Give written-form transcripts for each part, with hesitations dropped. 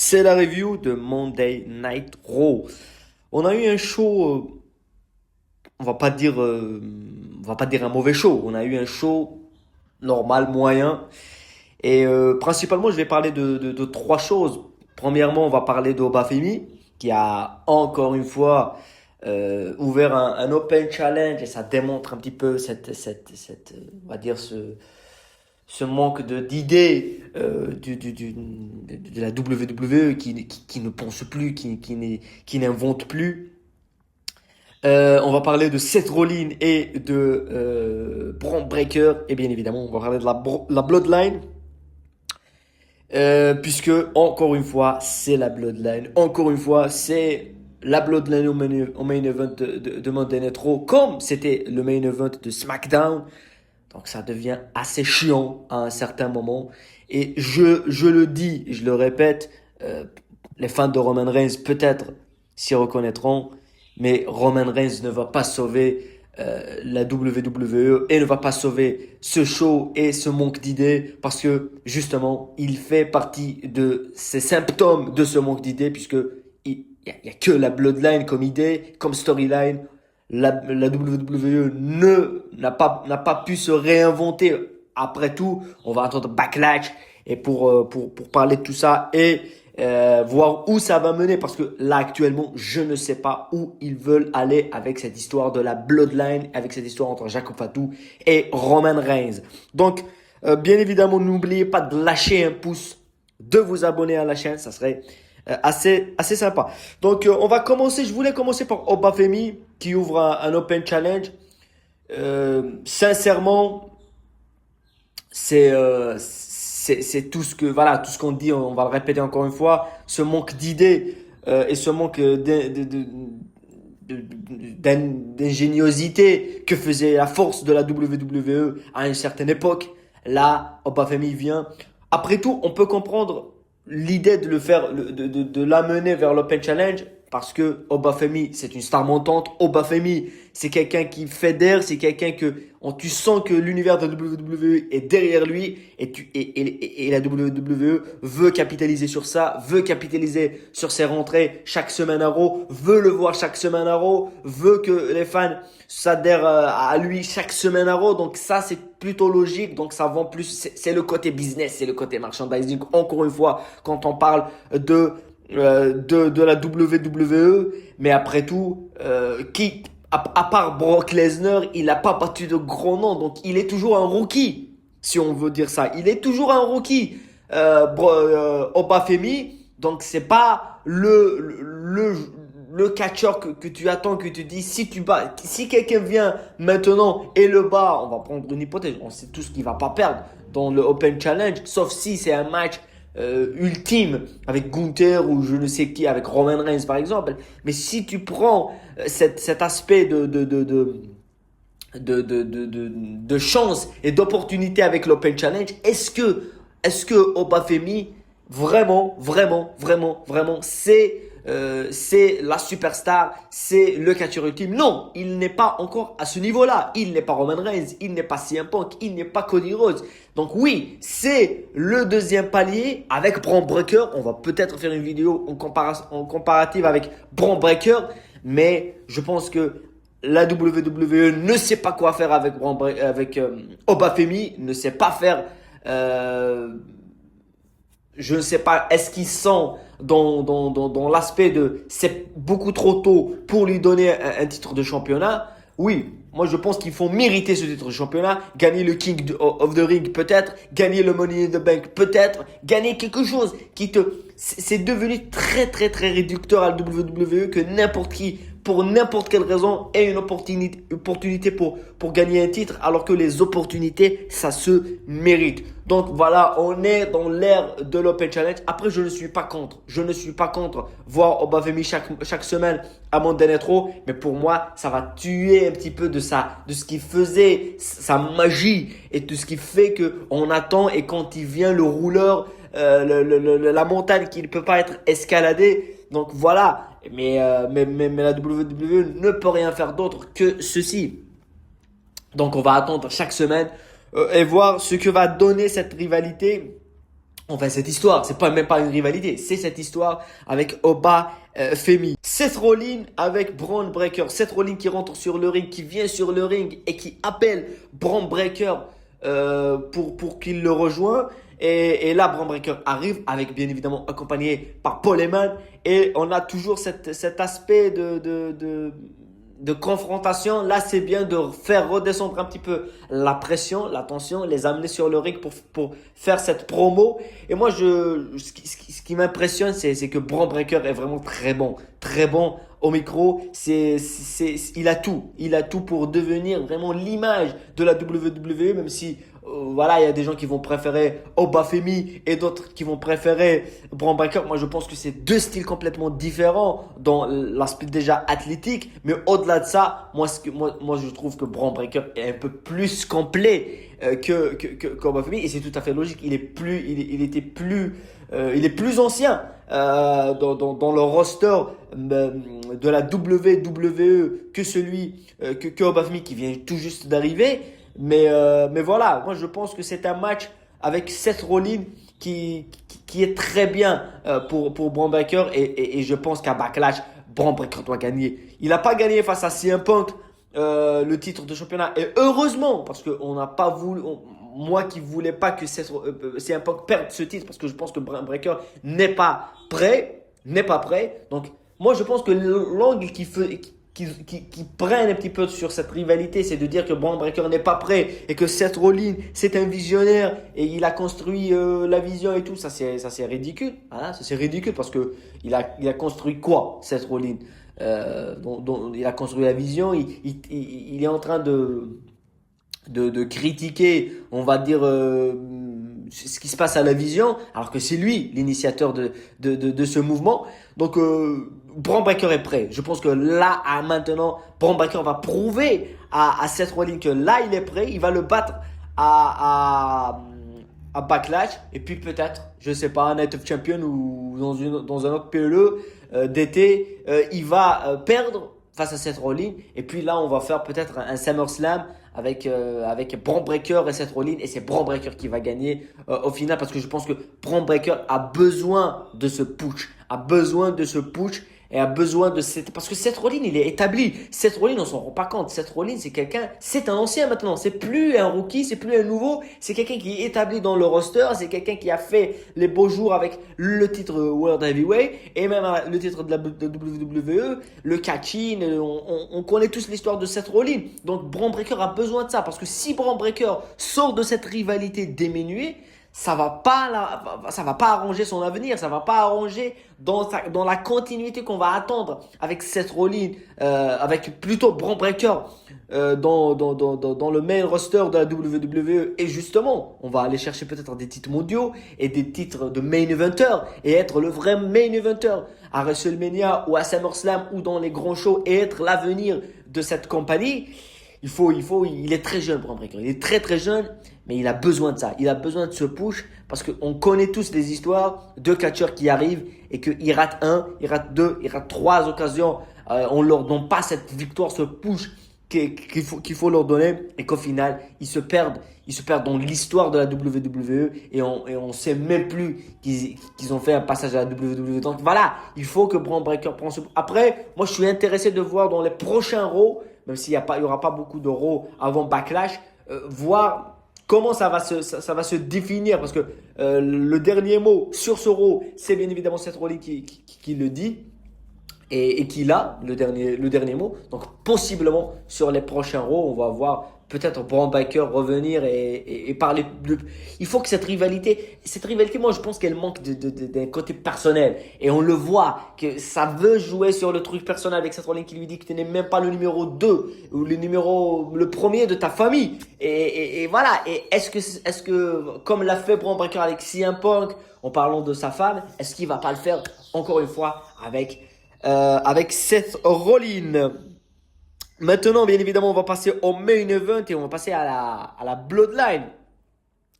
c'est la review de Monday Night Raw. On a eu un show, on va pas dire un mauvais show. On a eu un show normal, moyen. Et principalement, je vais parler de trois choses. Premièrement, on va parler d'Obafemi, qui a encore une fois ouvert un Open Challenge et ça démontre un petit peu on va dire ce manque d'idées de la WWE qui ne pense plus, qui n'invente plus. On va parler de Seth Rollins et de Bron Breakker et bien évidemment on va parler de la Bloodline. Puisque encore une fois c'est la Bloodline, encore une fois c'est la Bloodline au main event de Monday Night Raw, comme c'était le main event de SmackDown. Donc ça devient assez chiant à un certain moment. Et je le dis, je le répète, les fans de Roman Reigns peut-être s'y reconnaîtront, mais Roman Reigns ne va pas sauver la WWE et ne va pas sauver ce show et ce manque d'idées parce que justement il fait partie de ces symptômes de ce manque d'idées puisque il y a que la Bloodline comme idée, comme storyline. La WWE n'a pas pu se réinventer. Après tout, on va attendre Backlash et pour parler de tout ça et voir où ça va mener parce que là actuellement je ne sais pas où ils veulent aller avec cette histoire de la Bloodline, avec cette histoire entre Jacob Fatu et Roman Reigns. Donc bien évidemment n'oubliez pas de lâcher un pouce, de vous abonner à la chaîne, ça serait assez sympa. Donc on va commencer, je voulais commencer par Obafemi qui ouvre un Open Challenge. Sincèrement, c'est tout ce que tout ce qu'on dit, on va le répéter encore une fois, ce manque d'idées et ce manque d'ingéniosité que faisait la force de la WWE à une certaine époque. Là, Obafemi vient. Après tout, on peut comprendre l'idée de le faire, de l'amener vers l'Open Challenge parce que Obafemi, c'est une star montante. Obafemi, c'est quelqu'un qui fédère, c'est quelqu'un tu sens que l'univers de la WWE est derrière lui et la WWE veut capitaliser sur ça, veut capitaliser sur ses rentrées chaque semaine à Raw, veut le voir chaque semaine à Raw, veut que les fans s'adhèrent à lui chaque semaine à Raw. Donc ça, c'est plutôt logique. Donc ça vend plus. C'est le côté business, c'est le côté merchandising. Encore une fois, quand on parle de la WWE, mais après tout, à part Brock Lesnar, il n'a pas battu de gros noms, donc il est toujours un rookie, si on veut dire ça. Il est toujours un rookie, Obafemi, donc c'est pas le catcheur que tu attends, que tu dis, si quelqu'un vient maintenant et le bat, on va prendre une hypothèse, on sait tous qu'il va pas perdre dans le Open Challenge, sauf si c'est un match ultime avec Gunther ou je ne sais qui, avec Roman Reigns par exemple. Mais si tu prends cet aspect de chance et d'opportunité avec l'Open Challenge, est-ce que Obafemi vraiment c'est la superstar, c'est le catcheur ultime? Non, il n'est pas encore à ce niveau-là. Il n'est pas Roman Reigns, il n'est pas CM Punk, il n'est pas Cody Rhodes. Donc oui, c'est le deuxième palier avec Bron Breakker. On va peut-être faire une vidéo en comparative avec Bron Breakker, mais je pense que la WWE ne sait pas quoi faire avec Obafemi, ne sait pas faire. Je ne sais pas, est-ce qu'ils sont dans l'aspect de c'est beaucoup trop tôt pour lui donner un titre de championnat? Oui, moi je pense qu'il faut mériter ce titre de championnat, gagner le King of the Ring peut-être, gagner le Money in the Bank peut-être, gagner quelque chose c'est devenu très réducteur à la WWE que n'importe qui, pour n'importe quelle raison, ait une opportunité pour gagner un titre, alors que les opportunités, ça se mérite. Donc voilà, on est dans l'ère de l'Open Challenge. Après, je ne suis pas contre. Je ne suis pas contre voir Obafemi chaque semaine à Monday Night Raw. Mais pour moi, ça va tuer un petit peu de ce qui faisait sa magie et de ce qui fait qu'on attend et quand il vient le rouleur, la montagne qui ne peut pas être escaladée. Donc voilà, mais la WWE ne peut rien faire d'autre que ceci. Donc on va attendre chaque semaine et voir ce que va donner cette rivalité Enfin, cette histoire, c'est pas même pas une rivalité, c'est cette histoire avec Oba Femi. Seth Rollins avec Braun Breaker. Seth Rollins qui rentre sur le ring, qui vient sur le ring et qui appelle Braun Breaker pour qu'il le rejoigne. Et là, Braun Breaker arrive avec bien évidemment accompagné par Paul Heyman. Et on a toujours cet aspect de confrontation. Là, c'est bien de faire redescendre un petit peu la pression, la tension, les amener sur le ring pour faire cette promo. Et moi, ce qui m'impressionne, c'est que Braun Breaker est vraiment très bon au micro. Il a tout. Il a tout pour devenir vraiment l'image de la WWE, même si voilà, il y a des gens qui vont préférer Oba Femi et d'autres qui vont préférer Braun Breaker. Moi, je pense que c'est deux styles complètement différents dans l'aspect déjà athlétique. Mais au-delà de ça, moi, je trouve que Braun Breaker est un peu plus complet qu'Oba Femi. Et c'est tout à fait logique. Il est plus ancien dans le roster de la WWE que celui que Oba Femi qui vient tout juste d'arriver. Mais voilà, moi je pense que c'est un match avec Seth Rollins qui est très bien pour Braun Breaker et je pense qu'à Backlash, Braun Breaker doit gagner. Il n'a pas gagné face à CM Punk le titre de championnat et heureusement parce qu'on n'a pas voulu, moi qui voulais pas que CM Punk perde ce titre parce que je pense que Braun Breaker n'est pas prêt. Donc moi je pense que l'angle qui prennent un petit peu sur cette rivalité, c'est de dire que Braun Breaker n'est pas prêt et que Seth Rollins c'est un visionnaire et il a construit la vision et tout. Ça c'est ridicule. Hein, ça c'est ridicule parce que il a construit quoi, Seth Rollins il a construit la vision. Il est en train de critiquer, on va dire, ce qui se passe à la vision, alors que c'est lui l'initiateur de ce mouvement. Donc, Braun Breaker est prêt. Je pense que là, maintenant, Braun Breaker va prouver à Seth Rollins que là, il est prêt. Il va le battre à Backlash. Et puis peut-être, je sais pas, Night of Champions ou dans un autre PLE d'été, il va perdre face à Seth Rollins. Et puis là, on va faire peut-être un SummerSlam avec Braun Breaker et Seth Rollins. Et c'est Braun Breaker qui va gagner au final parce que je pense que Braun Breaker a besoin de ce push. Et a besoin de cette... Parce que Seth Rollins, il est établi. Seth Rollins, on s'en rend pas compte. Seth Rollins, c'est un ancien maintenant. C'est plus un rookie, c'est plus un nouveau. C'est quelqu'un qui est établi dans le roster. C'est quelqu'un qui a fait les beaux jours avec le titre World Heavyweight et même le titre de la WWE, le catching. On connaît tous l'histoire de Seth Rollins. Donc, Braun Breaker a besoin de ça. Parce que si Braun Breaker sort de cette rivalité diminuée, ça va pas arranger son avenir, ça va pas arranger dans la continuité qu'on va attendre avec Seth Rollins, avec plutôt Braun Breaker dans le main roster de la WWE. Et justement, on va aller chercher peut-être des titres mondiaux et des titres de main eventer et être le vrai main eventer à WrestleMania ou à SummerSlam ou dans les grands shows et être l'avenir de cette compagnie. Il est très jeune, Braun Breaker. Il est très jeune, mais il a besoin de ça. Il a besoin de ce push parce qu'on connaît tous les histoires de catcheurs qui arrivent et qu'ils ratent un, ils ratent deux, ils ratent trois occasions. On leur donne pas cette victoire, ce push qu'il faut leur donner et qu'au final, ils se perdent dans l'histoire de la WWE et on sait même plus qu'ils ont fait un passage à la WWE. Donc voilà, il faut que Braun Breaker prenne ce... Après, moi, je suis intéressé de voir dans les prochains Raw, même s'il y aura pas beaucoup de Raw avant Backlash, voir comment ça va se définir parce que le dernier mot sur ce Raw, c'est bien évidemment Seth Rollins qui le dit et qui a le dernier mot. Donc possiblement sur les prochains Raw, on va voir peut-être Braun Breaker revenir et parler de... Il faut que cette rivalité, moi je pense qu'elle manque d'un côté personnel. Et on le voit que ça veut jouer sur le truc personnel avec Seth Rollins qui lui dit que tu n'es même pas le numéro 2 ou le premier de ta famille. Et voilà. Et est-ce que comme l'a fait Braun Breaker avec CM Punk en parlant de sa femme, est-ce qu'il va pas le faire encore une fois avec Seth Rollins? Maintenant, bien évidemment, on va passer au main event et on va passer à la Bloodline.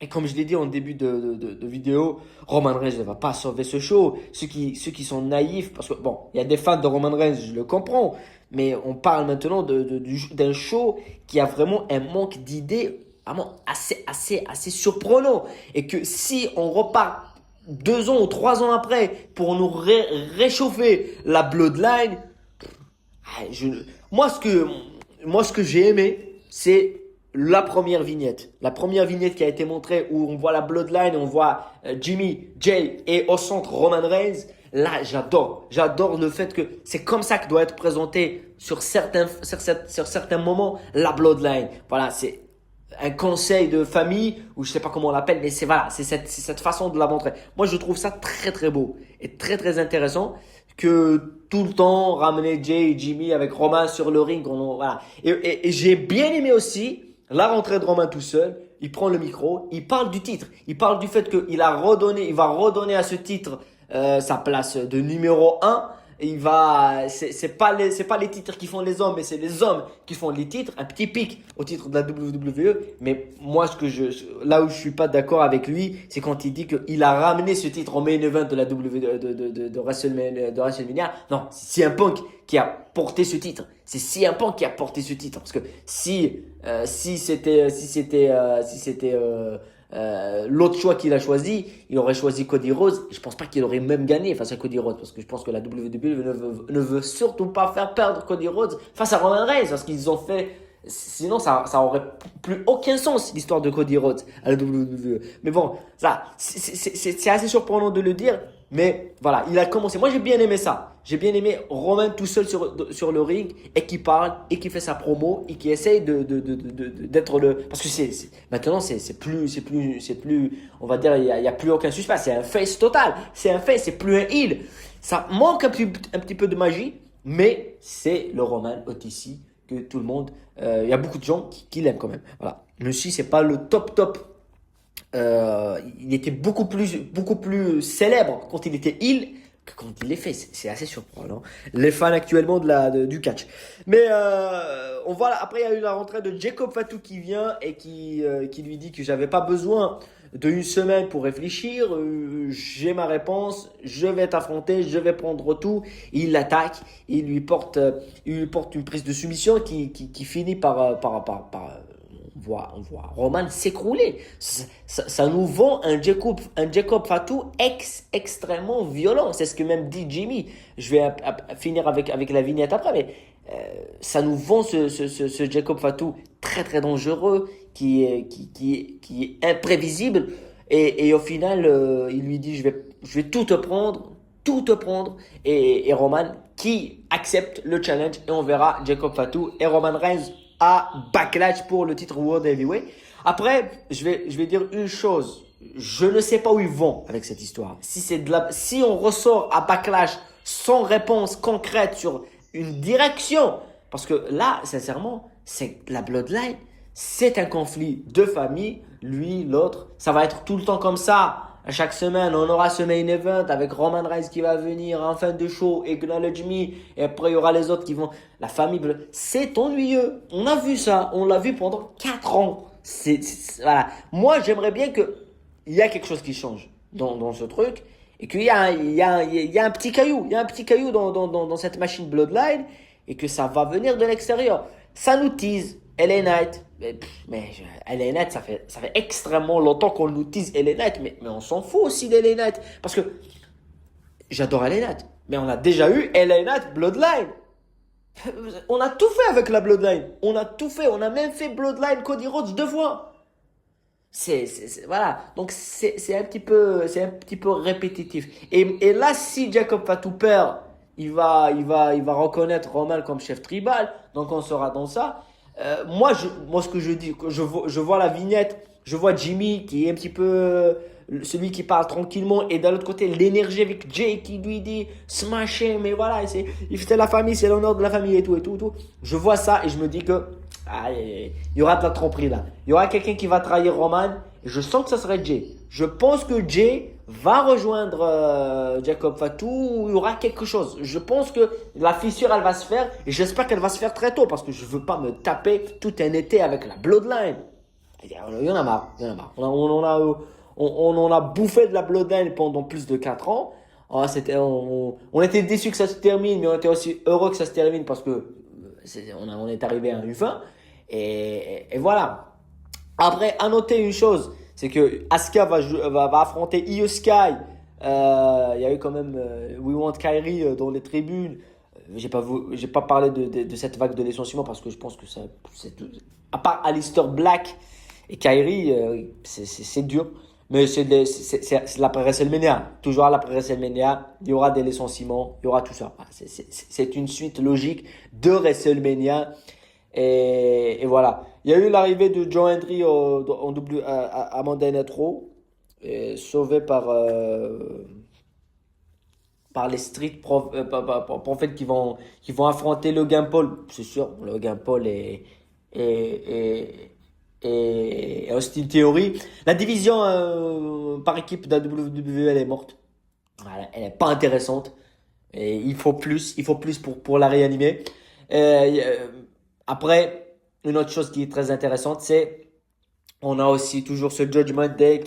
Et comme je l'ai dit en début de vidéo, Roman Reigns ne va pas sauver ce show. Ceux qui sont naïfs, parce que bon, il y a des fans de Roman Reigns, je le comprends, mais on parle maintenant d'un show qui a vraiment un manque d'idées vraiment assez surprenant. Et que si on repart 2 ans ou 3 ans après pour nous réchauffer la Bloodline. Ah, moi, ce que j'ai aimé, c'est la première vignette. La première vignette qui a été montrée où on voit la Bloodline, on voit Jimmy, Jay et au centre Roman Reigns. Là, j'adore. J'adore le fait que c'est comme ça que doit être présenté sur certains moments la Bloodline. Voilà, c'est un conseil de famille, ou je sais pas comment on l'appelle, mais c'est cette façon de la montrer. Moi, je trouve ça très très beau et très très intéressant que tout le temps ramener Jay et Jimmy avec Roman sur le ring. Voilà. Et j'ai bien aimé aussi la rentrée de Roman tout seul. Il prend le micro, il parle du titre, il parle du fait qu'il il va redonner à ce titre sa place de numéro un. C'est pas les titres qui font les hommes, mais c'est les hommes qui font les titres. Un petit pic au titre de la WWE. Mais moi, là où je suis pas d'accord avec lui, c'est quand il dit qu'il a ramené ce titre au main event de la WrestleMania. Non, c'est CM Punk qui a porté ce titre. C'est CM Punk qui a porté ce titre. Parce que si c'était l'autre choix qu'il a choisi, il aurait choisi Cody Rhodes. Je pense pas qu'il aurait même gagné face à Cody Rhodes, parce que je pense que la WWE ne veut surtout pas faire perdre Cody Rhodes face à Roman Reigns, parce qu'ils ont fait. Sinon, ça aurait plus aucun sens, l'histoire de Cody Rhodes à la WWE. Mais bon, ça, c'est assez surprenant de le dire. Mais voilà, il a commencé. Moi, j'ai bien aimé ça. J'ai bien aimé Roman tout seul sur le ring et qui parle et qui fait sa promo et qui essaye d'être le. Parce que maintenant, c'est plus, on va dire, il y a plus aucun suspense. C'est un face total. C'est un face, c'est plus un heel. Ça manque un petit peu de magie, mais c'est le Roman OTC que tout le monde. Il y a beaucoup de gens qui l'aiment quand même. Voilà. Même si c'est pas le top. Il était beaucoup plus célèbre quand il était heel que quand il est fait. C'est assez surprenant. Les fans actuellement du catch. Mais on voit après il y a eu la rentrée de Jacob Fatu qui vient et qui lui dit que j'avais pas besoin d'une semaine pour réfléchir. J'ai ma réponse. Je vais t'affronter. Je vais prendre tout. Il l'attaque. Il lui porte une prise de soumission qui finit par on voit Roman s'écrouler. Ça nous vend un Jacob Fatu extrêmement violent. C'est ce que même dit Jimmy. Je vais finir avec la vignette après, mais ça nous vend ce Jacob Fatu très très dangereux, qui est imprévisible. Et au final, il lui dit je vais tout te prendre. Et Roman qui accepte le challenge, et on verra Jacob Fatu et Roman Reigns à Backlash pour le titre World Heavyweight. Après, je vais dire une chose. Je ne sais pas où ils vont avec cette histoire. Si on ressort à Backlash sans réponse concrète sur une direction, parce que là, sincèrement, c'est la Bloodline, c'est un conflit de famille. Lui, l'autre, ça va être tout le temps comme ça. À chaque semaine, on aura ce main event avec Roman Reigns qui va venir en fin de show, Acknowledge Me, et après il y aura les autres qui vont. La famille, c'est ennuyeux. On a vu ça, on l'a vu pendant 4 ans. Voilà. Moi, j'aimerais bien qu'il y a quelque chose qui change dans ce truc, et qu'il y a un petit caillou, dans cette machine Bloodline, et que ça va venir de l'extérieur. Ça nous tease. LA Knight, mais LA Knight, ça fait extrêmement longtemps qu'on nous tease LA Knight, mais on s'en fout aussi d'LA Knight, parce que j'adore LA Knight, mais on a déjà eu LA Knight Bloodline. On a tout fait avec la Bloodline, on a même fait Bloodline Cody Rhodes 2 fois. Voilà, donc c'est un petit peu répétitif. Et là, si Jacob Fatu perd, il va reconnaître Roman comme chef tribal, donc on sera dans ça. Moi, ce que je dis, je vois la vignette, je vois Jimmy qui est un petit peu celui qui parle tranquillement, et d'un autre côté l'énergie avec Jay qui lui dit smasher, mais voilà, c'est la famille, c'est l'honneur de la famille et tout. Je vois ça et je me dis que il y aura de la tromperie là. Il y aura quelqu'un qui va trahir Roman, et je sens que ça serait Jay. Je pense que Jay va rejoindre Jacob Fatu, il y aura quelque chose. Je pense que la fissure, elle va se faire, et j'espère qu'elle va se faire très tôt, parce que je veux pas me taper tout un été avec la Bloodline. Il y en a marre. On en a bouffé de la Bloodline pendant plus de 4 ans. On était déçus que ça se termine, mais on était aussi heureux que ça se termine, parce que on est arrivé à une fin. Et voilà. Après, à noter une chose, c'est que Asuka va affronter Io Sky. Il y a eu quand même We Want Kyrie dans les tribunes. J'ai pas parlé de cette vague de licenciements parce que je pense que ça, à part Aleister Black et Kyrie, c'est dur. Mais c'est l'après WrestleMania. Toujours à l'après WrestleMania, il y aura des licenciements, il y aura tout ça. C'est une suite logique de WrestleMania. Et voilà. Il y a eu l'arrivée de Joe Hendry à Monday Night Raw, sauvé par les Street Profits qui vont affronter Logan Paul. C'est sûr, Logan Paul et Austin Theory. La division par équipe de la WWE, elle est morte. Voilà, elle n'est pas intéressante. Et il faut plus pour la réanimer. Après, une autre chose qui est très intéressante, c'est on a aussi toujours ce Judgment Day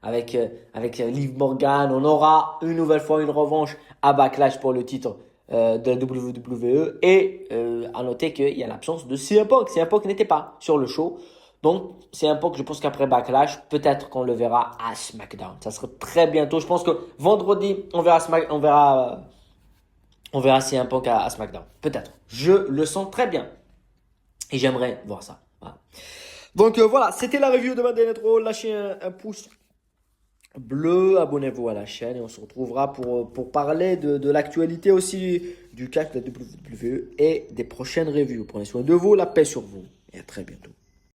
avec Liv Morgan. On aura une nouvelle fois une revanche à Backlash pour le titre de la WWE. Et à noter qu'il y a l'absence de CM Punk. CM Punk n'était pas sur le show. Donc, CM Punk, je pense qu'après Backlash, peut-être qu'on le verra à SmackDown. Ça sera très bientôt. Je pense que vendredi, on verra CM Punk à SmackDown. Peut-être. Je le sens très bien. Et j'aimerais voir ça. Voilà. Donc voilà, c'était la review de Monday Night Raw. Lâchez un pouce bleu, abonnez-vous à la chaîne et on se retrouvera pour parler de l'actualité aussi du catch de la WWE et des prochaines reviews. Prenez soin de vous, la paix sur vous et à très bientôt.